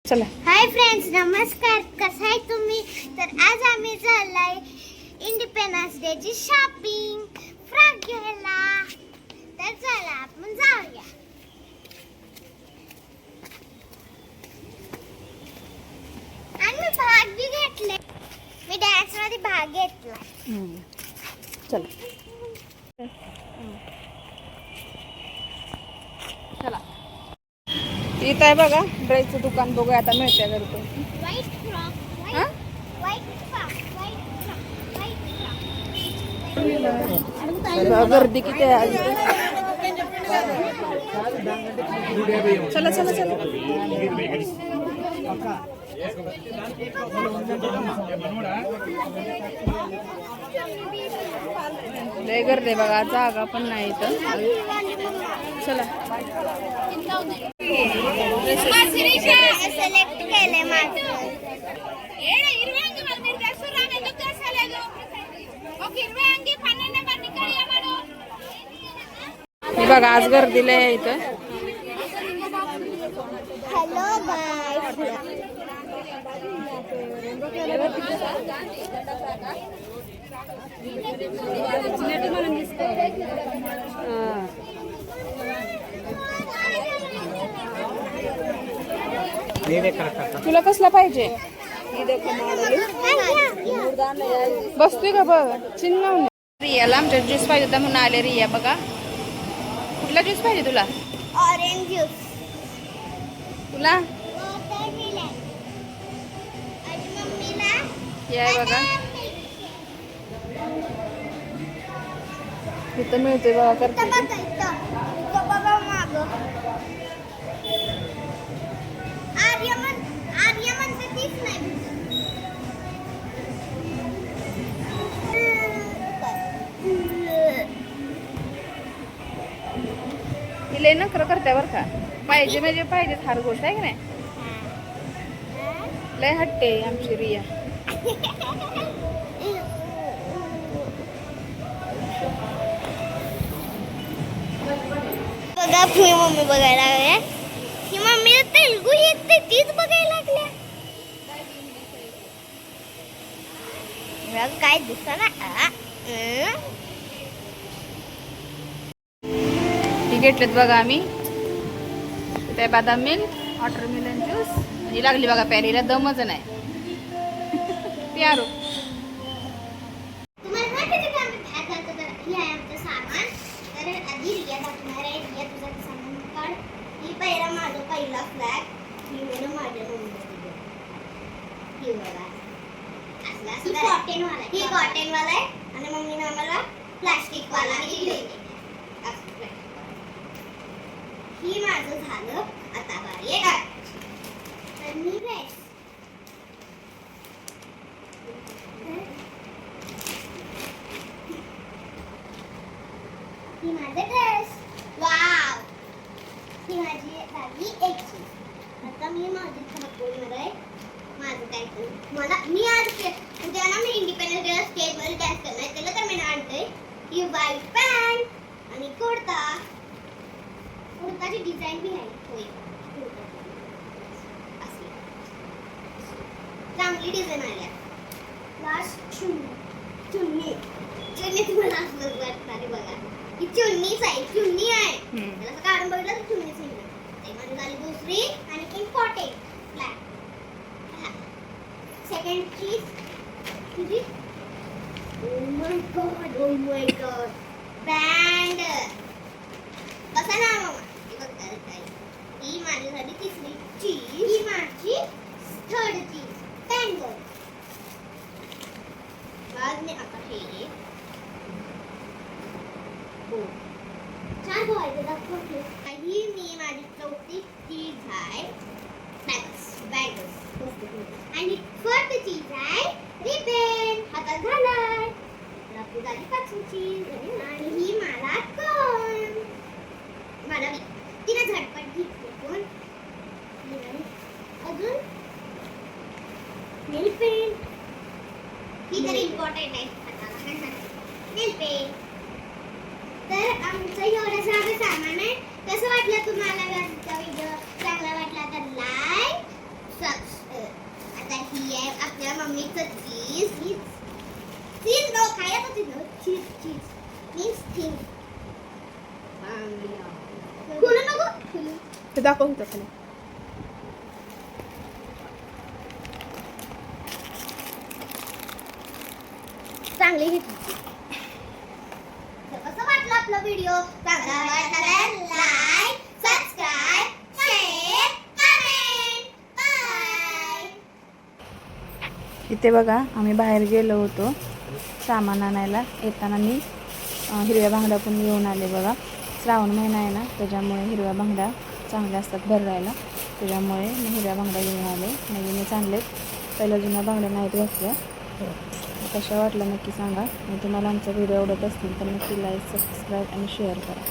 चला. Hi friends, नमस्कार. कसं आहे तुम्ही? तर आज आम्ही चाललाय इंडिपेंडन्स डे ची शॉपिंग फ्रॉक घ्यायला. तर चला आपण जाऊया. आणि मी भाग बी घेतले. मी डान्स मध्ये भाग घेतला. चला चला. इथं आहे बघा ड्रेसचं दुकान. बघूया आता मिळते का रुपये. व्हाईट फ्रॉक, हा white frock, white frock, white frock. गर्दी किती आहे आज. चला चला चला. लय गर्दी बघा, जागा पण नाही इथं. चला. सिलेक्ट केले माझं. हे बघा आज गर्दी लय आहे इथं. हॅलो गाईस. तुला कसला पाहिजे? बसतोय का बघ. चिन्ह रियाला आमच्या ज्यूस पाहिजे होता म्हणून आले. रिया बघा कुठला ज्यूस पाहिजे तुला? Orange juice. तुला वॉटरमेलन. आणि मम्मीला या बघा इथं मिळतोय बघा. करते लय नखरं करते बरं का. पाहिजे म्हणजे पाहिजे. फार गोष्ट आहे की नाही. लय हट्टे आमची रिया. बघा मी मम्मी बघायला लागल्या. ही मम्मी तेलगू येते तीच बघायला लागल्या. काय दिसना. ही घेतलेत बघा आम्ही. ते बदाम मिल्क, वॉटरमेलन ज्यूस. ही लागली बघा प्यारीला. दमच नाही. प्यारो तुम्हाला माहिती का आम्ही काय करतो? तर हे आहे आमचं सामान. तर आधी रिया दाखवणार आहे. रिया तुझं सामान काढ. ही पहिला माझा पहिला फ्लॅग. ही मला माझ्या मम्मीला ही बघा असला कॉटन वाला. ही कॉटन वाला आहे. आणि मम्मीने आम्हाला प्लास्टिक वाला दिले. ही माझं झालं. आता बारी आहे तर मी ड्रेस. ही माझा ड्रेस. वाव. ही माझी झाली एक चीज. आता मी माझी दाखवणार आहे माझं काय तर. मी आज उद्या ना मी इंडिपेंडन्स डे स्टेजवर डान्स करणार आहे. त्याला तर मी आणतोय ही व्हाईट पॅन्ट आणि कुर्ता. कुर्ताची डिझाईन बी आहे. होय असली चांगली डिझाईन आली. लास्ट चुन्नी तुम्हाला असं वाटणार बघा. ही चुन्नीच आहे. चुन्नी आहे. त्याला असं काढून बघितलं तर चुन्नीच आहे. ते माझी झाली दुसरी आणि इम्पॉर्टंट फ्लॅग. सेकंड चीज तुझी. Oh my God band. कसा ना मामा. ही माझी झाली तिसरी चीज. ही माझी थर्ड चीज बँगल. बाद में आता हे हो चार बॉयज दाखवते. ही मी माझी चौथी चीज आहे बॅगल्स. आणि फोर्थ चीज आहे रिबन. हातात घालाय. आपली झाली पाचवी चीज. आणि ही मला कोण मला तिने झटपट घेतली. कोण अजून नेल पेंट. ही तर इम्पॉर्टंट आहे. नेल पेंट. तर आमचं एवढं सगळं सामान आहे. कसं वाटलं तुम्हाला? व्हिडिओ चांगला वाटला तर लाईक घेतलं मम्मीचं चीज चीज नो खायचं चीज नो चीज मीन्स थिंग खुलू नको खुलू ते दाखव होतं खाली. चांगली घेतली. तर कसं वाटलं आपला व्हिडिओ? चांगला वाटला तर like, subscribe, share, comment. Bye. इथे बघा आम्ही बाहेर गेलो होतो सामान आणायला. येताना मी हिरव्या बांगड्या पण घेऊन आले बघा. श्रावण महिना आहे ना, त्याच्यामुळे हिरव्या बांगड्या चांगल्या असतात भरायला, त्याच्यामुळे मी हिरव्या बांगड्या घेऊन आले. नवीनच आणलेत, पहिल्या जुन्या बांगड्या नाहीत घातल्या. कशा वाटलं नक्की सांगा. आणि तुम्हाला आमचा व्हिडिओ आवडत असतील तर नक्की लाईक, सबस्क्राईब आणि शेअर करा.